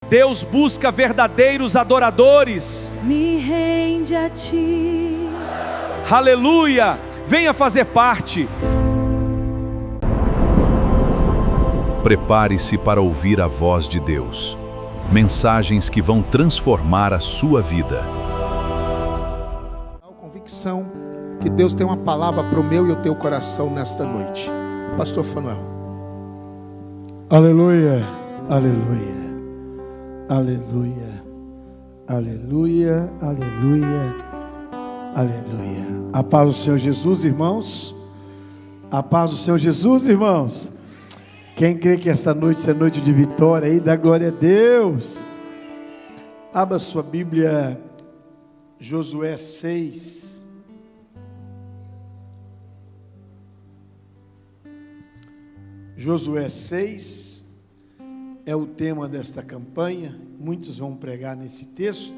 Deus busca verdadeiros adoradores. Me rende a ti. Aleluia! Venha fazer parte. Prepare-se para ouvir a voz de Deus. Mensagens que vão transformar a sua vida. A convicção que Deus tem uma palavra para o meu e o teu coração nesta noite. Pastor Fanuel. Aleluia, aleluia, aleluia, aleluia, aleluia, aleluia. A paz do Senhor Jesus, irmãos. A paz do Senhor Jesus, irmãos. Quem crê que esta noite é noite de vitória aí, dá glória a Deus. Abra sua Bíblia, Josué 6. Josué 6 é o tema desta campanha. Muitos vão pregar nesse texto.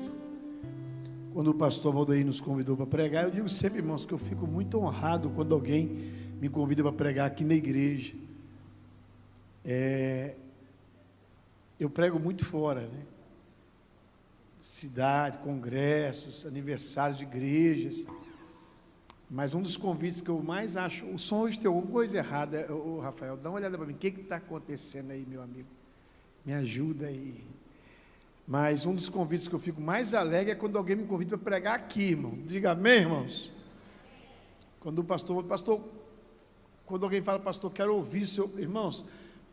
Quando o pastor Valdeir nos convidou para pregar, eu digo sempre, irmãos, que eu fico muito honrado quando alguém me convida para pregar aqui na igreja. Eu prego muito fora, né? Cidade, congressos, aniversários de igrejas. Mas um dos convites que eu mais acho, o som hoje tem alguma coisa errada. Ô, Rafael, dá uma olhada para mim, o que está acontecendo aí, meu amigo? Me ajuda aí. Mas um dos convites que eu fico mais alegre é quando alguém me convida para pregar aqui, irmão. Diga amém, irmãos. Quando o pastor, quando alguém fala, pastor, quero ouvir seu, irmãos,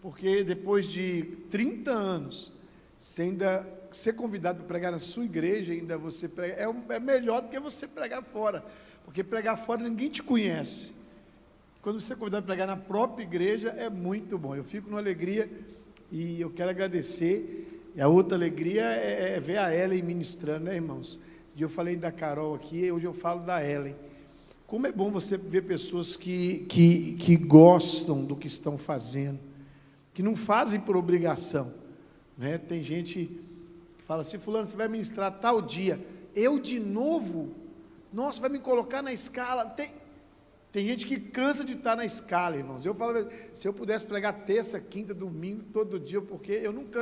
porque depois de 30 anos, você ainda ser convidado para pregar na sua igreja, ainda você prega, é melhor do que você pregar fora, porque pregar fora ninguém te conhece. Quando você é convidado para pregar na própria igreja, é muito bom. Eu fico numa alegria e eu quero agradecer. E a outra alegria é ver a Ellen ministrando, né, irmãos? Eu falei da Carol aqui, hoje eu falo da Ellen. Como é bom você ver pessoas que gostam do que estão fazendo, que não fazem por obrigação, né? Tem gente que fala assim, fulano, você vai ministrar tal dia, eu de novo, nossa, vai me colocar na escala. Tem gente que cansa de estar na escala, irmãos. Eu falo, se eu pudesse pregar terça, quinta, domingo, todo dia, porque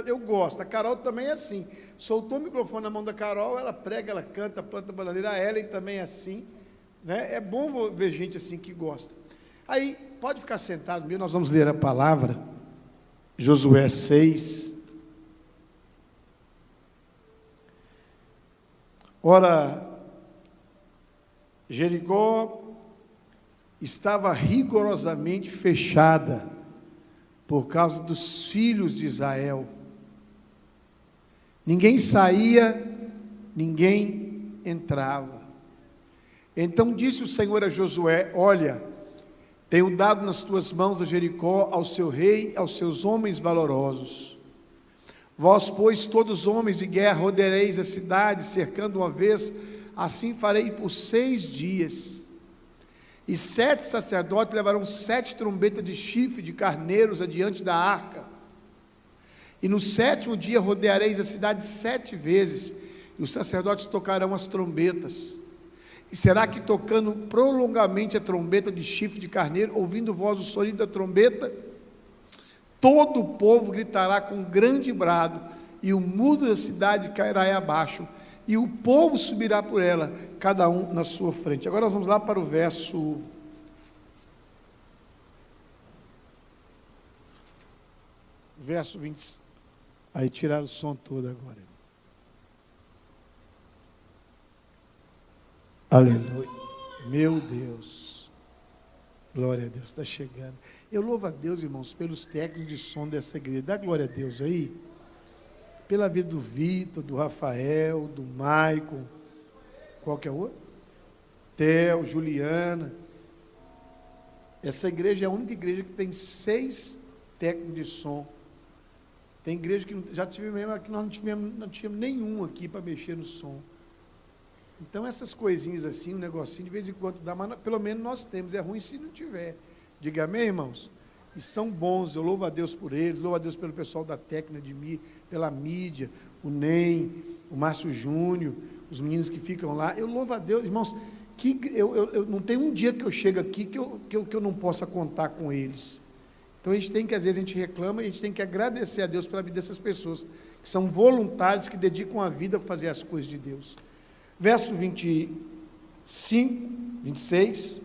eu gosto. A Carol também é assim, soltou o microfone na mão da Carol, ela prega, ela canta, planta bananeira. A Ellen também é assim, né? É bom ver gente assim que gosta. Aí, pode ficar sentado, nós vamos ler a palavra. Josué 6. Ora, Jericó estava rigorosamente fechada por causa dos filhos de Israel. Ninguém saía, ninguém entrava. Então disse o Senhor a Josué: olha, tenho dado nas tuas mãos a Jericó, ao seu rei, aos seus homens valorosos. Vós, pois, todos homens de guerra, rodeareis a cidade, cercando uma vez, assim farei por 6 dias. E 7 sacerdotes levarão 7 trombetas de chifre de carneiros adiante da arca. E no 7º dia rodeareis a cidade 7 vezes, e os sacerdotes tocarão as trombetas. E será que tocando prolongamente a trombeta de chifre de carneiro, ouvindo voz do sonido da trombeta, todo o povo gritará com grande brado, e o muro da cidade cairá abaixo, e o povo subirá por ela, cada um na sua frente. Agora nós vamos lá para o verso 20. Aí tiraram o som todo agora. Aleluia. Meu Deus. Glória a Deus, está chegando. Eu louvo a Deus, irmãos, pelos técnicos de som dessa igreja. Dá glória a Deus aí. Pela vida do Vitor, do Rafael, do Maicon. Qual que é o outro? Theo, Juliana. Essa igreja é a única igreja que tem 6 técnicos de som. Tem igreja que já tivemos mesmo, aqui nós não tínhamos nenhum aqui para mexer no som. Então essas coisinhas assim, um negocinho, de vez em quando dá, mas pelo menos nós temos. É ruim se não tiver. Diga amém, irmãos? E são bons, eu louvo a Deus por eles, louvo a Deus pelo pessoal da técnica de mim, pela mídia, o NEM, o Márcio Júnior, os meninos que ficam lá. Eu louvo a Deus, irmãos, que eu não tem um dia que eu chego aqui que eu não possa contar com eles. Então a gente tem que, às vezes a gente reclama, e a gente tem que agradecer a Deus pela vida dessas pessoas, que que são voluntários, que dedicam a vida para fazer as coisas de Deus. Verso 25, 26.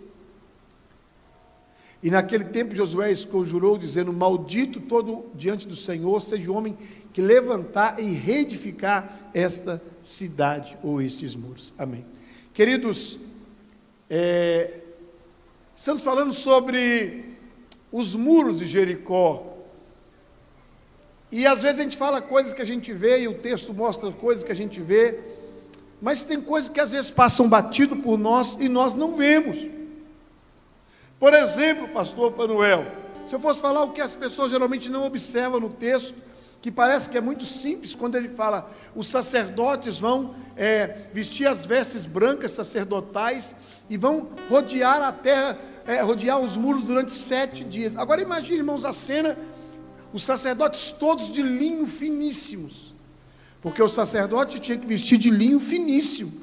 E naquele tempo Josué conjurou, dizendo: maldito todo diante do Senhor seja o homem que levantar e reedificar esta cidade, ou estes muros. Amém. Queridos, estamos falando sobre os muros de Jericó. E às vezes a gente fala coisas que a gente vê, e o texto mostra coisas que a gente vê, mas tem coisas que às vezes passam batido por nós e nós não vemos. Por exemplo, pastor Manuel, se eu fosse falar o que as pessoas geralmente não observam no texto, que parece que é muito simples, quando ele fala, os sacerdotes vão vestir as vestes brancas sacerdotais e vão rodear a terra, rodear os muros durante 7 dias. Agora imagine, irmãos, a cena, os sacerdotes todos de linho finíssimos, porque o sacerdote tinha que vestir de linho finíssimo.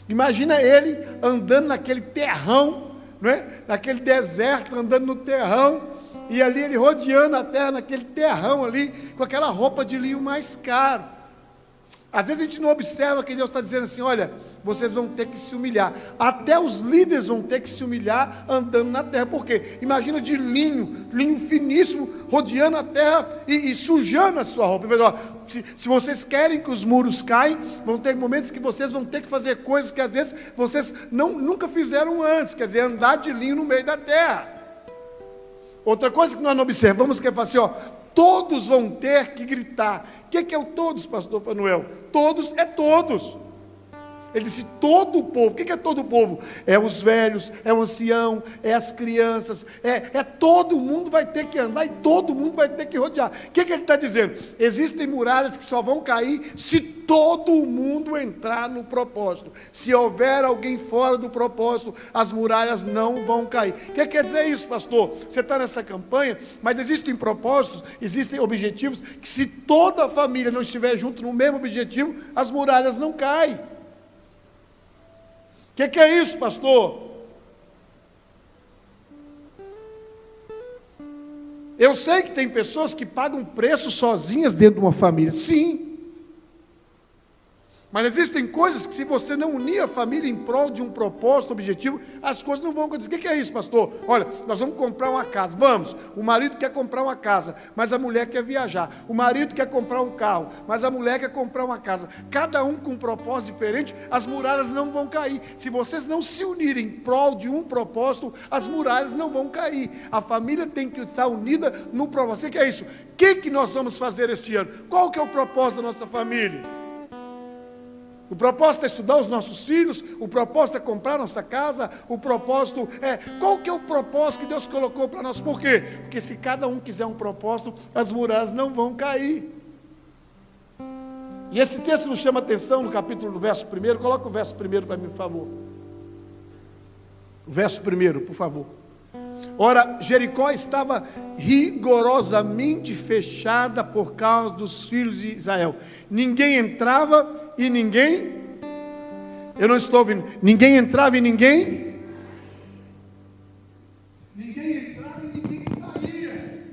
Imagina ele andando naquele terrão, não é? Naquele deserto, andando no terrão, e ali ele rodeando a terra naquele terrão ali, com aquela roupa de linho mais caro. Às vezes a gente não observa que Deus está dizendo assim: olha, vocês vão ter que se humilhar, até os líderes vão ter que se humilhar andando na terra. Por quê? Imagina de linho finíssimo, rodeando a terra e sujando a sua roupa. Se vocês querem que os muros caem, vão ter momentos que vocês vão ter que fazer coisas que às vezes vocês nunca fizeram antes, quer dizer, andar de linho no meio da terra. Outra coisa que nós não observamos, que é assim, todos vão ter que gritar. O que é o todos, pastor Manuel? Todos é todos. Ele disse todo o povo. O que é todo o povo? É os velhos, é o ancião, é as crianças, todo mundo vai ter que andar e todo mundo vai ter que rodear. O que ele está dizendo? Existem muralhas que só vão cair se todo mundo entrar no propósito. Se houver alguém fora do propósito, as muralhas não vão cair. O que quer dizer isso, pastor? Você está nessa campanha, mas existem propósitos, existem objetivos, que se toda a família não estiver junto no mesmo objetivo, as muralhas não caem. O que é isso, pastor? Eu sei que tem pessoas que pagam preço sozinhas dentro de uma família. Sim. Mas existem coisas que, se você não unir a família em prol de um propósito, objetivo, as coisas não vão acontecer. O que é isso, pastor? Olha, nós vamos comprar uma casa. Vamos. O marido quer comprar uma casa, mas a mulher quer viajar. O marido quer comprar um carro, mas a mulher quer comprar uma casa. Cada um com um propósito diferente, as muralhas não vão cair. Se vocês não se unirem em prol de um propósito, as muralhas não vão cair. A família tem que estar unida no propósito. O que é isso? O que nós vamos fazer este ano? Qual que é o propósito da nossa família? O propósito é estudar os nossos filhos, o propósito é comprar nossa casa, o propósito é... Qual que é o propósito que Deus colocou para nós? Por quê? Porque se cada um quiser um propósito, as muralhas não vão cair. E esse texto nos chama atenção no capítulo, no verso 1, coloca o verso 1 para mim, por favor. O verso 1, por favor. Ora, Jericó estava rigorosamente fechada por causa dos filhos de Israel. Ninguém entrava e ninguém... Eu não estou ouvindo. Ninguém entrava e ninguém... Ninguém entrava e ninguém saía.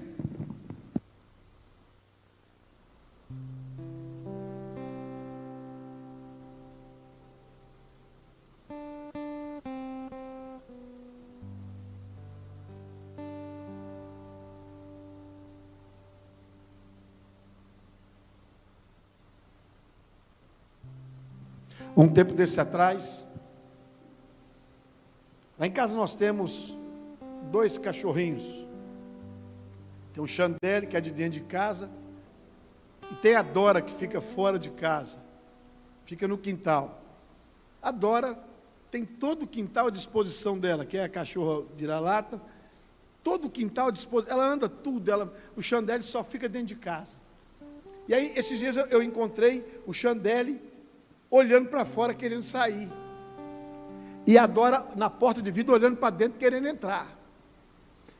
Um tempo desse atrás, lá em casa nós temos 2 cachorrinhos. Tem o Chandelle, que é de dentro de casa, e tem a Dora, que fica fora de casa, fica no quintal. A Dora tem todo o quintal à disposição dela, que é a cachorra vira-lata, todo o quintal à disposição, ela anda tudo, o Chandelle só fica dentro de casa. E aí, esses dias eu encontrei o Chandelle olhando para fora, querendo sair. E a Dora na porta de vidro, olhando para dentro, querendo entrar.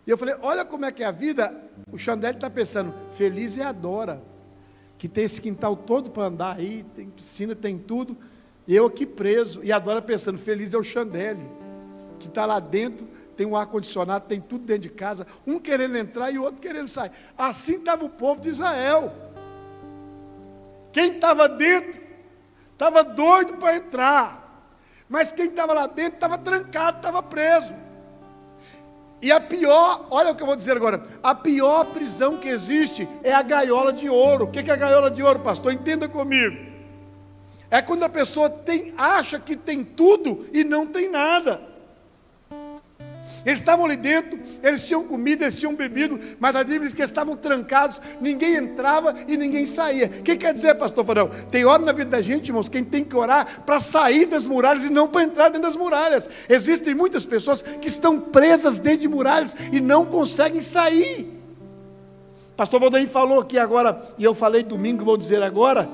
E eu falei, olha como é que é a vida. O Chandelle está pensando, feliz é a Dora, que tem esse quintal todo para andar aí, tem piscina, tem tudo, e eu aqui preso. E a Dora pensando, feliz é o Chandelle, que está lá dentro, tem um ar-condicionado, tem tudo dentro de casa, um querendo entrar e o outro querendo sair. Assim estava o povo de Israel. Quem estava dentro estava doido para entrar, mas quem estava lá dentro estava trancado, estava preso. E a pior, olha o que eu vou dizer agora, a pior prisão que existe é a gaiola de ouro. O que é a gaiola de ouro, pastor? Entenda comigo. É quando a pessoa acha que tem tudo e não tem nada. Eles estavam ali dentro, eles tinham comida, eles tinham bebido, mas a Bíblia diz que eles estavam trancados, ninguém entrava e ninguém saía. O que quer dizer, pastor Farão? Tem hora na vida da gente, irmãos, quem tem que orar para sair das muralhas e não para entrar dentro das muralhas. Existem muitas pessoas que estão presas dentro de muralhas e não conseguem sair. Pastor Valdair falou aqui agora, e eu falei domingo, vou dizer agora.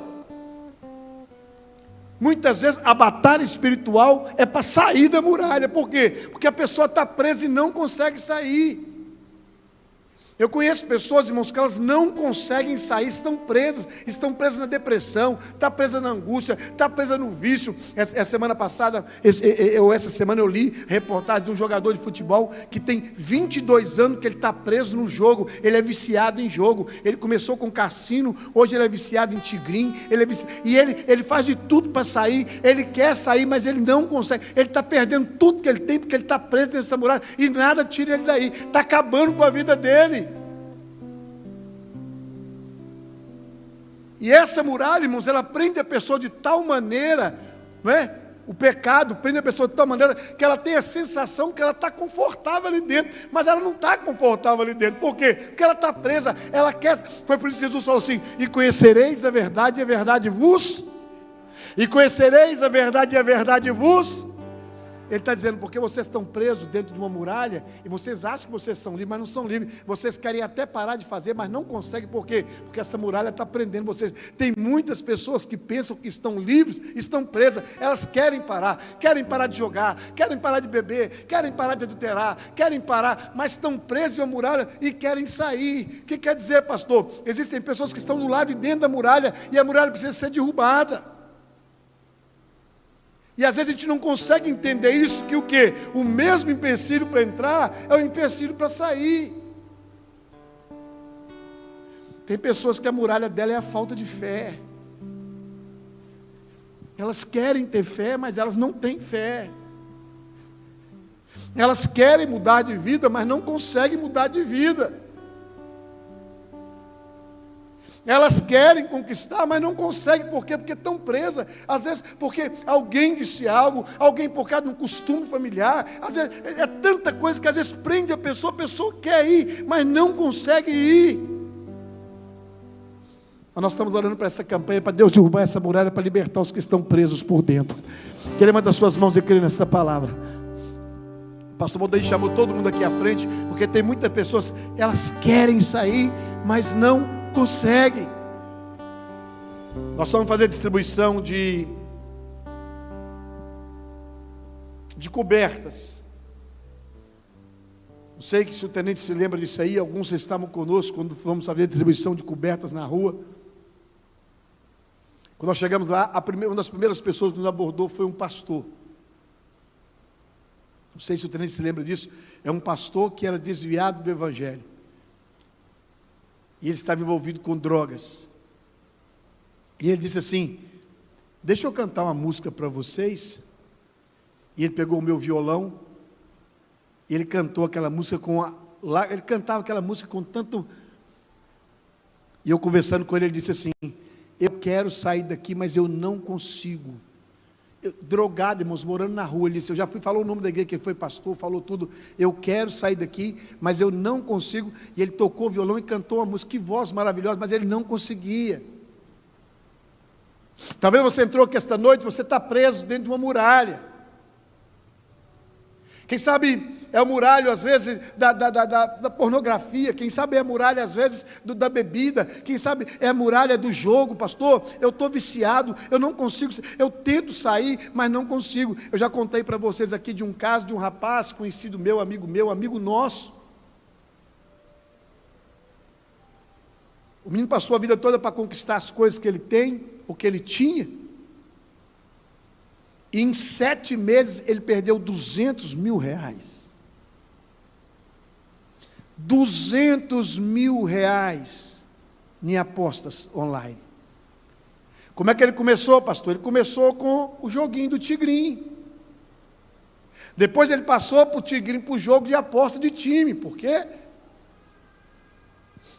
Muitas vezes a batalha espiritual é para sair da muralha. Por quê? Porque a pessoa está presa e não consegue sair. Eu conheço pessoas, irmãos, que elas não conseguem sair, estão presas na depressão, está presa na angústia, está presa no vício. Essa semana passada, essa semana eu li reportagem de um jogador de futebol que tem 22 anos que ele está preso no jogo, ele é viciado em jogo, ele começou com cassino, hoje ele é viciado em tigrinho, e ele faz de tudo para sair, ele quer sair, mas ele não consegue, ele está perdendo tudo que ele tem, porque ele está preso nessa muralha, e nada tira ele daí, está acabando com a vida dele. E essa muralha, irmãos, ela prende a pessoa de tal maneira, não é? O pecado prende a pessoa de tal maneira que ela tem a sensação que ela está confortável ali dentro, mas ela não está confortável ali dentro. Por quê? Porque ela está presa, ela quer. Foi por isso que Jesus falou assim: e conhecereis a verdade, e a verdade vos. E conhecereis a verdade, e a verdade vos. Ele está dizendo, porque vocês estão presos dentro de uma muralha, e vocês acham que vocês são livres, mas não são livres. Vocês querem até parar de fazer, mas não conseguem. Por quê? Porque essa muralha está prendendo vocês. Tem muitas pessoas que pensam que estão livres, estão presas. Elas querem parar de jogar, querem parar de beber, querem parar de adulterar, querem parar, mas estão presas em uma muralha e querem sair. O que quer dizer, pastor? Existem pessoas que estão do lado e dentro da muralha, e a muralha precisa ser derrubada. E às vezes a gente não consegue entender isso, que o quê? O mesmo empecilho para entrar é o empecilho para sair. Tem pessoas que a muralha dela é a falta de fé. Elas querem ter fé, mas elas não têm fé. Elas querem mudar de vida, mas não conseguem mudar de vida. Elas querem conquistar, mas não conseguem. Por quê? Porque estão presas. Às vezes, porque alguém disse algo, alguém por causa de um costume familiar. Às vezes, é tanta coisa que às vezes prende a pessoa quer ir, mas não consegue ir. Mas nós estamos orando para essa campanha, para Deus derrubar essa muralha, para libertar os que estão presos por dentro. Que ele manda as suas mãos e crê nessa palavra. O pastor Valdair chamou todo mundo aqui à frente, porque tem muitas pessoas, elas querem sair, mas não consegue. Nós vamos fazer distribuição de cobertas. Não sei que se o tenente se lembra disso aí. Alguns estavam conosco quando fomos fazer distribuição de cobertas na rua. Quando nós chegamos lá, uma das primeiras pessoas que nos abordou foi um pastor. Não sei se o tenente se lembra disso. É um pastor que era desviado do evangelho. E ele estava envolvido com drogas. E ele disse assim: deixa eu cantar uma música para vocês. E ele pegou o meu violão. E ele cantou aquela música ele cantava aquela música com tanto. E eu conversando com ele, ele disse assim: eu quero sair daqui, mas eu não consigo. Drogado, irmãos, morando na rua. Ele disse, eu já falou o nome da igreja, que ele foi pastor, falou tudo. Eu quero sair daqui, mas eu não consigo. E ele tocou o violão e cantou uma música, que voz maravilhosa, mas ele não conseguia. Talvez você entrou aqui esta noite, você está preso dentro de uma muralha. Quem sabe é o muralho, às vezes, da pornografia. Quem sabe é a muralha, às vezes, da bebida. Quem sabe é a muralha do jogo. Pastor, eu estou viciado, eu não consigo, eu tento sair, mas não consigo. Eu já contei para vocês aqui de um caso de um rapaz conhecido meu, amigo nosso. O menino passou a vida toda para conquistar as coisas que ele tem, o que ele tinha. E em 7 meses ele perdeu 200 mil reais. 200 mil reais em apostas online. Como é que ele começou, pastor? Ele começou com o joguinho do tigrinho. Depois ele passou para o tigrinho, para o jogo de aposta de time. Por quê?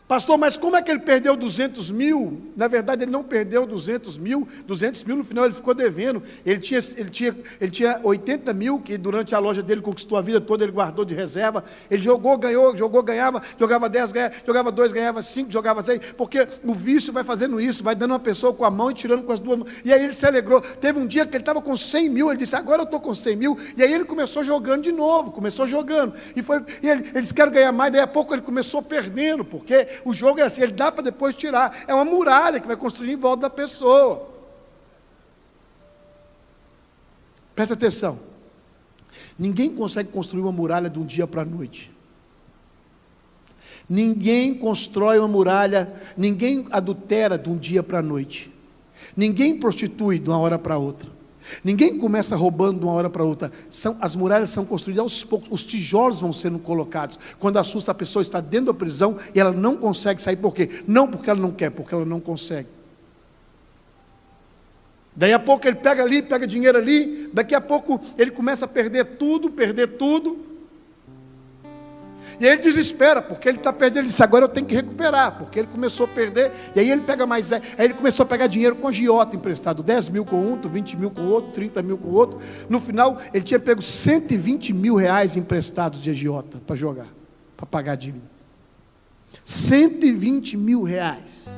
Pastor, mas como é que ele perdeu 200 mil? Na verdade, ele não perdeu 200 mil no final ele ficou devendo. Ele tinha 80 mil, que durante a loja dele conquistou a vida toda, ele guardou de reserva. Ele jogou, ganhou, jogou, ganhava, jogava 10, jogava 2, ganhava 5, jogava 6, porque o vício vai fazendo isso, vai dando uma pessoa com a mão e tirando com as duas mãos. E aí ele se alegrou. Teve um dia que ele estava com 100 mil, ele disse, agora eu estou com 100 mil. E aí ele começou jogando de novo, começou jogando. E ele disse, quero ganhar mais, daí a pouco ele começou perdendo, porque o jogo é assim, ele dá para depois tirar. É uma muralha que vai construir em volta da pessoa. Presta atenção. Ninguém consegue construir uma muralha de um dia para a noite. Ninguém constrói uma muralha, ninguém adultera de um dia para a noite. Ninguém prostitui de uma hora para outra. Ninguém começa roubando de uma hora para outra. As muralhas são construídas aos poucos, os tijolos vão sendo colocados. Quando assusta, a pessoa está dentro da prisão e ela não consegue sair. Por quê? Não porque ela não quer, porque ela não consegue. Daí a pouco ele pega ali, pega dinheiro ali, daqui a pouco ele começa a perder tudo. E aí ele desespera, porque ele está perdendo, ele disse, agora eu tenho que recuperar, porque ele começou a perder, e aí ele pega mais 10, aí ele começou a pegar dinheiro com agiota emprestado, 10 mil com um, 20 mil com outro, 30 mil com outro, no final ele tinha pego 120 mil reais emprestados de agiota, para jogar, para pagar a dívida, 120 mil reais,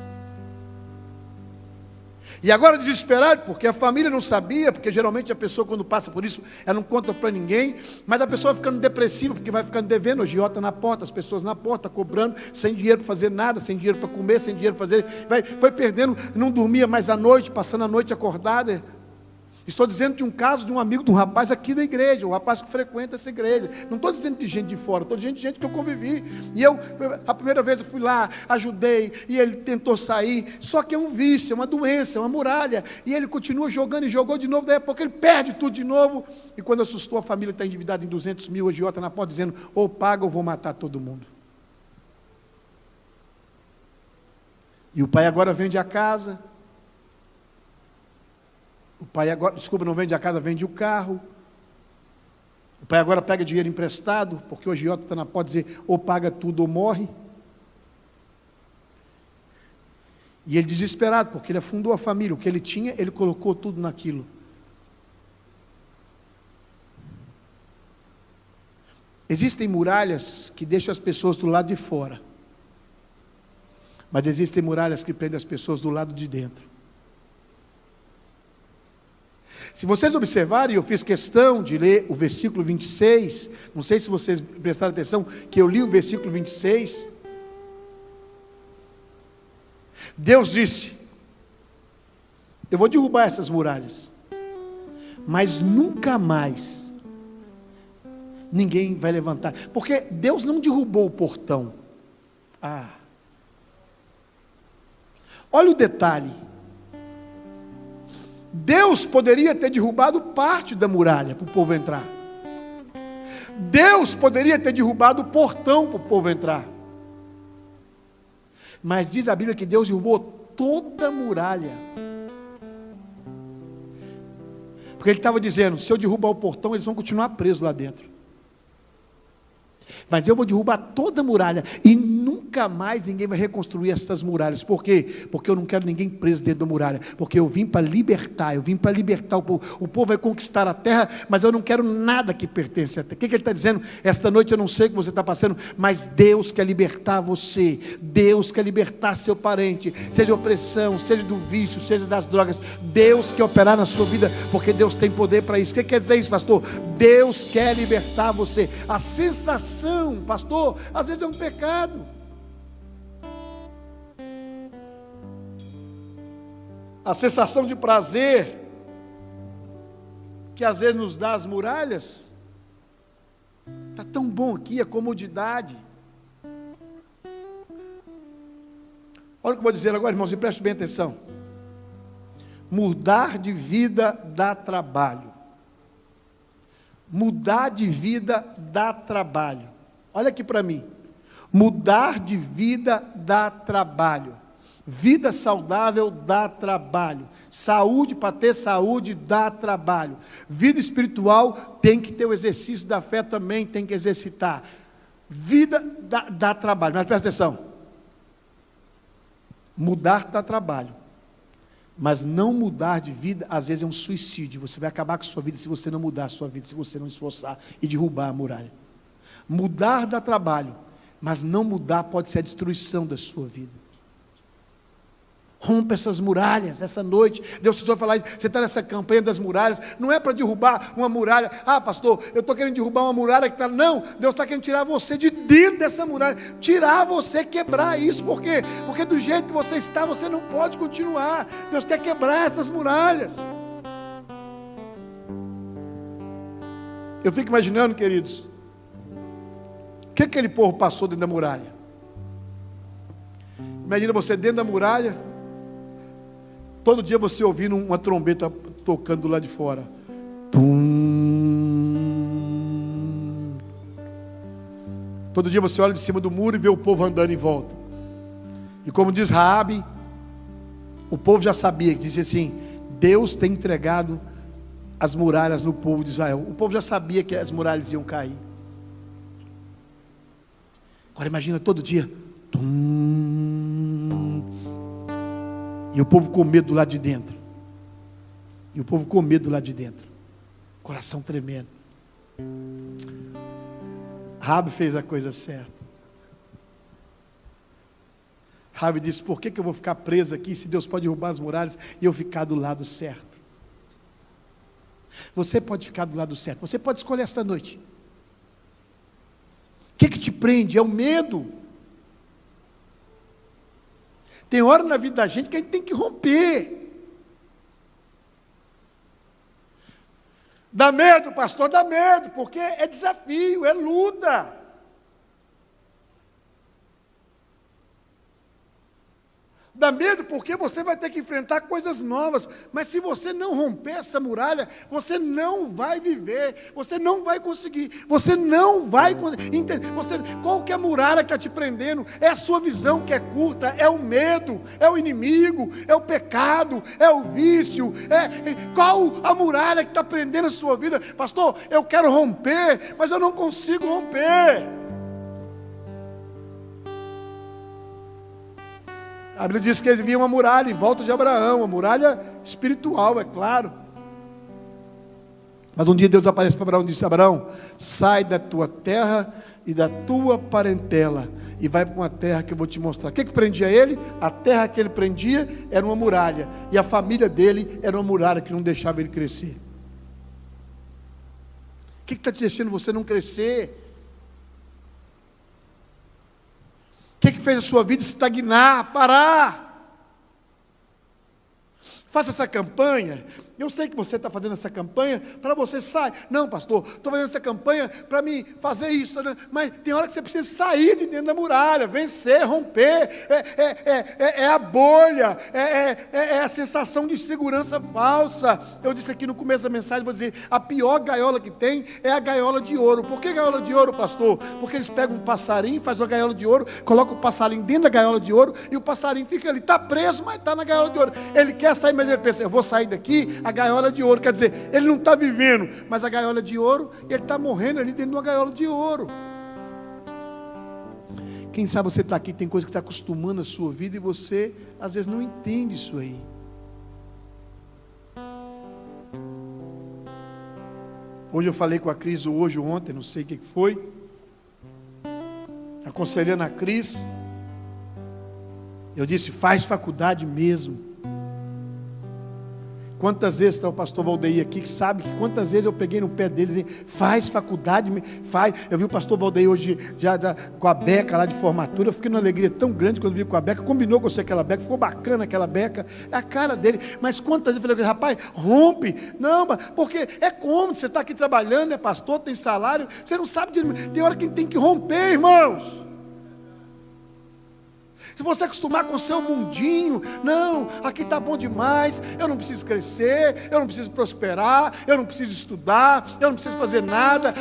e agora desesperado, porque a família não sabia, porque geralmente a pessoa quando passa por isso, ela não conta para ninguém, mas a pessoa vai ficando depressiva, porque vai ficando devendo, o agiota na porta, as pessoas na porta, cobrando, sem dinheiro para fazer nada, sem dinheiro para comer, sem dinheiro para fazer, foi perdendo, não dormia mais à noite, passando a noite acordada. Estou dizendo de um caso de um amigo de um rapaz aqui da igreja, um rapaz que frequenta essa igreja. Não estou dizendo de gente de fora, estou dizendo de gente que eu convivi. E a primeira vez eu fui lá, ajudei, e ele tentou sair. Só que é um vício, é uma doença, é uma muralha. E ele continua jogando e jogou de novo, daí a pouco ele perde tudo de novo. E quando assustou, a família está endividada em 200 mil, o agiota na porta dizendo, ou paga ou vou matar todo mundo. E o pai agora vende a casa. O pai agora, não vende a casa, vende o carro. O pai agora pega dinheiro emprestado, porque o agiota está na porta dizer, ou paga tudo ou morre. E ele desesperado, porque ele afundou a família, o que ele tinha, ele colocou tudo naquilo. Existem muralhas que deixam as pessoas do lado de fora, mas existem muralhas que prendem as pessoas do lado de dentro. Se vocês observarem, eu fiz questão de ler o versículo 26, não sei se vocês prestaram atenção, que eu li o versículo 26. Deus disse, eu vou derrubar essas muralhas, mas nunca mais ninguém vai levantar, porque Deus não derrubou o portão. Olha o detalhe, Deus poderia ter derrubado parte da muralha para o povo entrar. Deus poderia ter derrubado o portão para o povo entrar. Mas diz a Bíblia que Deus derrubou toda a muralha. Porque Ele estava dizendo, se eu derrubar o portão, eles vão continuar presos lá dentro. Mas eu vou derrubar toda a muralha e nunca mais ninguém vai reconstruir essas muralhas. Por quê? Porque eu não quero ninguém preso dentro da muralha. Porque eu vim para libertar, o povo. O povo vai conquistar a terra, mas eu não quero nada que pertence à terra. O que ele está dizendo? Esta noite eu não sei o que você está passando, mas Deus quer libertar você. Deus quer libertar seu parente, seja opressão, seja do vício, seja das drogas. Deus quer operar na sua vida, porque Deus tem poder para isso. O que quer dizer isso, pastor? Deus quer libertar você. A sensação, pastor, às vezes é um pecado. A sensação de prazer que às vezes nos dá as muralhas, está tão bom aqui, a comodidade. Olha o que eu vou dizer agora, irmãos, e preste bem atenção. Mudar de vida dá trabalho. Mudar de vida dá trabalho. Olha aqui para mim. Mudar de vida dá trabalho. Vida saudável dá trabalho. Saúde, para ter saúde, dá trabalho. Vida espiritual tem que ter o exercício da fé também, tem que exercitar. Vida dá trabalho. Mas presta atenção. Mudar dá trabalho. Mas não mudar de vida, às vezes é um suicídio. Você vai acabar com a sua vida se você não mudar a sua vida, se você não esforçar e derrubar a muralha. Mudar dá trabalho, mas não mudar pode ser a destruição da sua vida. Rompa essas muralhas, essa noite. Deus vai falar, você está nessa campanha das muralhas, não é para derrubar uma muralha. Ah, pastor, eu estou querendo derrubar uma muralha que está... Não, Deus está querendo tirar você de dentro dessa muralha. Tirar você, quebrar isso. Por quê? Porque do jeito que você está, você não pode continuar. Deus quer quebrar essas muralhas. Eu fico imaginando, queridos, o que aquele povo passou dentro da muralha. Imagina você dentro da muralha, todo dia você ouvindo uma trombeta tocando do lado de fora. Tum. Todo dia você olha de cima do muro e vê o povo andando em volta. E como diz Raabe, o povo já sabia, que dizia assim, Deus tem entregado as muralhas no povo de Israel. O povo já sabia que as muralhas iam cair. Agora imagina todo dia. Tum. E o povo com medo do lado de dentro. E o povo com medo do lado de dentro. Coração tremendo. Raabe fez a coisa certa. Raabe disse, por que eu vou ficar preso aqui, se Deus pode derrubar as muralhas, e eu ficar do lado certo? Você pode ficar do lado certo. Você pode escolher esta noite. O que te prende? É o medo. Tem hora na vida da gente que a gente tem que romper. Dá medo, pastor? Dá medo, porque é desafio, é luta. Dá medo porque você vai ter que enfrentar coisas novas, mas se você não romper essa muralha, você não vai viver, você não vai conseguir, você não vai entender. Qual que é a muralha que está te prendendo? É a sua visão que é curta, é o medo, é o inimigo, é o pecado, é o vício, qual a muralha que está prendendo a sua vida? Pastor, eu quero romper, mas eu não consigo romper. A Bíblia diz que eles viam uma muralha em volta de Abraão, uma muralha espiritual, é claro. Mas um dia Deus aparece para Abraão e disse, Abraão, sai da tua terra e da tua parentela e vai para uma terra que eu vou te mostrar. O que prendia ele? A terra que ele prendia era uma muralha, e a família dele era uma muralha que não deixava ele crescer. O que está te deixando você não crescer? O que fez a sua vida estagnar, parar? Faça essa campanha. Eu sei que você está fazendo essa campanha para você sair. Não, pastor, estou fazendo essa campanha para me fazer isso, né? Mas tem hora que você precisa sair de dentro da muralha, vencer, romper. É a bolha, é a sensação de segurança falsa. Eu disse aqui no começo da mensagem, vou dizer, a pior gaiola que tem é a gaiola de ouro. Por que gaiola de ouro, pastor? Porque eles pegam um passarinho, fazem uma gaiola de ouro, colocam o passarinho dentro da gaiola de ouro, e o passarinho fica ali, está preso, mas está na gaiola de ouro. Ele quer sair, mas ele pensa, eu vou sair daqui, a gaiola de ouro, quer dizer, ele não está vivendo, mas a gaiola de ouro, ele está morrendo ali dentro de uma gaiola de ouro. Quem sabe você está aqui, tem coisa que está acostumando a sua vida, e você, às vezes, não entende isso aí. Hoje eu falei com a Cris, ontem, não sei o que foi, aconselhando a Cris, eu disse, faz faculdade mesmo. Quantas vezes está o pastor Valdeir aqui, que sabe que quantas vezes eu peguei no pé deles e faz faculdade, faz. Eu vi o pastor Valdeir hoje já com a beca lá de formatura, eu fiquei numa alegria tão grande quando vi com a beca, combinou com você aquela beca, ficou bacana aquela beca, é a cara dele. Mas quantas vezes eu falei, rapaz, rompe. Não, porque é cômodo, você está aqui trabalhando, é pastor, tem salário, você não sabe, tem hora que tem que romper, irmãos. Se você acostumar com o seu mundinho, não, aqui está bom demais, eu não preciso crescer, eu não preciso prosperar, eu não preciso estudar, eu não preciso fazer nada.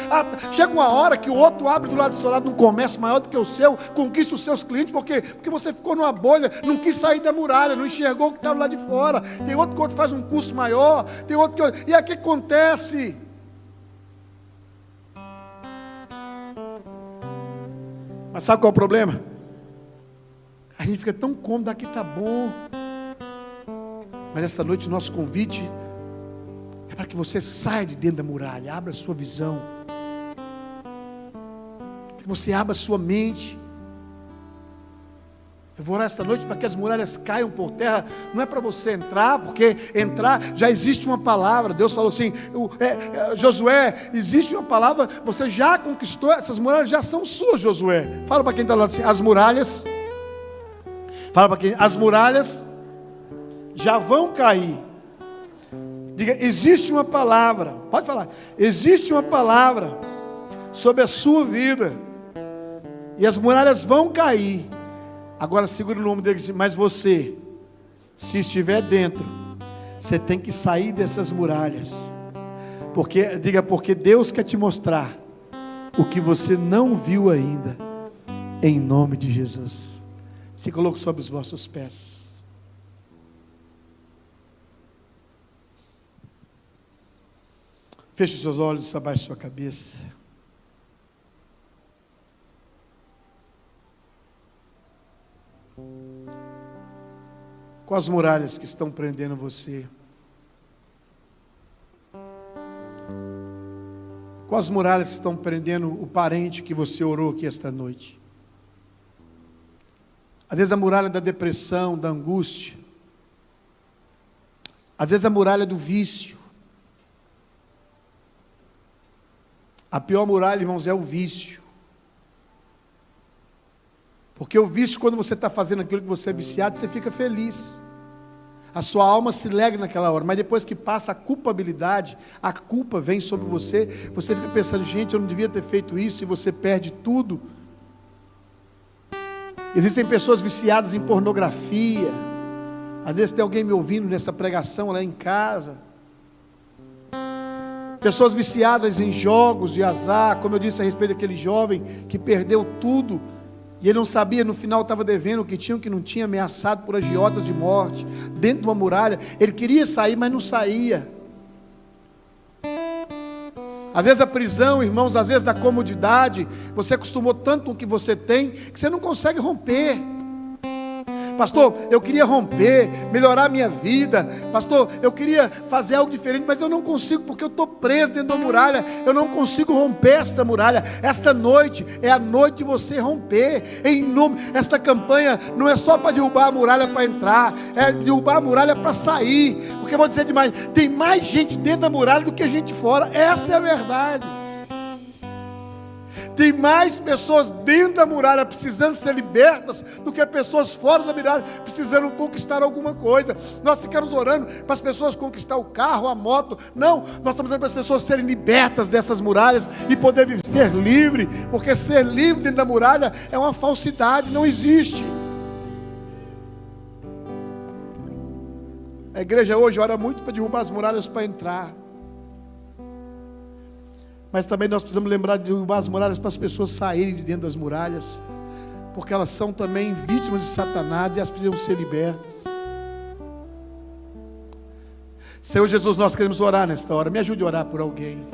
Chega uma hora que o outro abre do lado do seu lado um comércio maior do que o seu, conquista os seus clientes, porque você ficou numa bolha, não quis sair da muralha, não enxergou o que estava lá de fora. Tem outro que faz um curso maior, tem outro que... E aí o que acontece? Mas sabe qual é o problema? A gente fica tão cômodo, aqui está bom. Mas esta noite o nosso convite é para que você saia de dentro da muralha, abra a sua visão, para que você abra a sua mente. Eu vou orar esta noite para que as muralhas caiam por terra. Não é para você entrar, porque entrar já existe uma palavra. Deus falou assim, Josué, existe uma palavra, você já conquistou, essas muralhas já são suas, Josué. Fala para quem está lá assim, as muralhas... Fala para quem, as muralhas já vão cair. Diga, existe uma palavra, pode falar, existe uma palavra sobre a sua vida, e as muralhas vão cair. Agora segura o nome dele e diz, mas você, se estiver dentro, você tem que sair dessas muralhas, porque, diga, porque Deus quer te mostrar o que você não viu ainda, em nome de Jesus. Se coloque sobre os vossos pés. Feche os seus olhos, abaixe sua cabeça. Quais muralhas que estão prendendo você? Quais muralhas que estão prendendo o parente que você orou aqui esta noite? Às vezes a muralha da depressão, da angústia. Às vezes a muralha do vício. A pior muralha, irmãos, é o vício. Porque o vício, quando você está fazendo aquilo que você é viciado, você fica feliz. A sua alma se alegra naquela hora. Mas depois que passa a culpabilidade, a culpa vem sobre você. Você fica pensando, gente, eu não devia ter feito isso. E você perde tudo. Existem pessoas viciadas em pornografia. Às vezes tem alguém me ouvindo nessa pregação lá em casa. Pessoas viciadas em jogos de azar, como eu disse a respeito daquele jovem que perdeu tudo, e ele não sabia, no final estava devendo o que tinha, o que não tinha, ameaçado por agiotas de morte, dentro de uma muralha. Ele queria sair, mas não saía. Às vezes a prisão, irmãos, às vezes da comodidade, você acostumou tanto com o que você tem, que você não consegue romper. Pastor, eu queria romper, melhorar a minha vida. Pastor, eu queria fazer algo diferente, mas eu não consigo, porque eu estou preso dentro da muralha. Eu não consigo romper esta muralha. Esta noite é a noite de você romper. Esta campanha não é só para derrubar a muralha para entrar, é derrubar a muralha para sair. Porque eu vou dizer demais, tem mais gente dentro da muralha do que gente fora. Essa é a verdade. Tem mais pessoas dentro da muralha precisando ser libertas do que pessoas fora da muralha precisando conquistar alguma coisa. Nós ficamos orando para as pessoas conquistar o carro, a moto. Não, nós estamos orando para as pessoas serem libertas dessas muralhas e poder ser livre, porque ser livre dentro da muralha é uma falsidade, não existe. A igreja hoje ora muito para derrubar as muralhas para entrar. Mas também nós precisamos lembrar de derrubar as muralhas para as pessoas saírem de dentro das muralhas, porque elas são também vítimas de Satanás e elas precisam ser libertas. Senhor Jesus, nós queremos orar nesta hora. Me ajude a orar por alguém.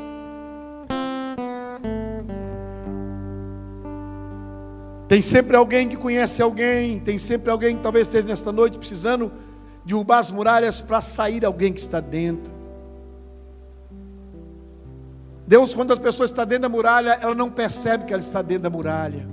Tem sempre alguém que conhece alguém, tem sempre alguém que talvez esteja nesta noite precisando derrubar as muralhas para sair alguém que está dentro. Deus, quando as pessoas estão dentro da muralha, ela não percebe que ela está dentro da muralha.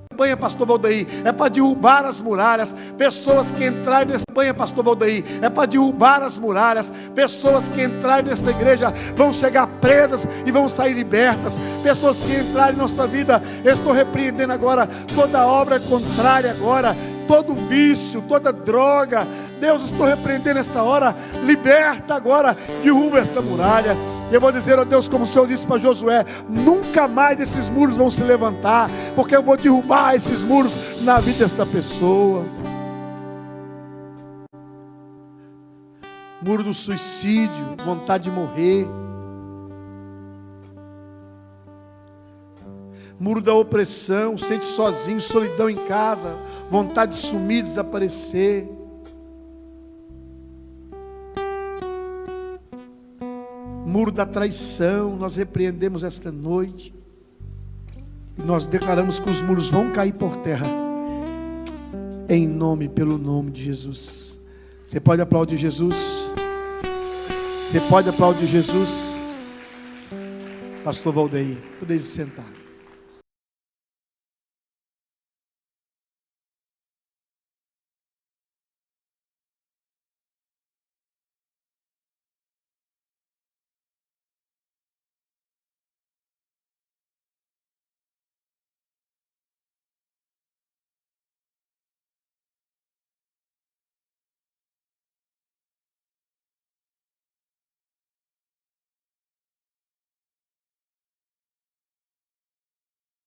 Campanha, pastor Valdair, é para derrubar as muralhas. Pessoas que entrarem nessa campanha, pastor Valdair, é para derrubar as muralhas. Pessoas que entrarem nesta igreja vão chegar presas e vão sair libertas. Pessoas que entrarem em nossa vida, eu estou repreendendo agora toda obra contrária agora, todo vício, toda droga. Deus, estou repreendendo esta hora. Liberta agora, derruba esta muralha. E eu vou dizer, ó Deus, como o Senhor disse para Josué, nunca mais esses muros vão se levantar, porque eu vou derrubar esses muros na vida desta pessoa. Muro do suicídio, vontade de morrer. Muro da opressão, sente sozinho, solidão em casa, vontade de sumir, desaparecer. Muro da traição, nós repreendemos esta noite. E nós declaramos que os muros vão cair por terra. Pelo nome de Jesus. Você pode aplaudir Jesus? Você pode aplaudir Jesus? Pastor Valdeir, podeis sentar.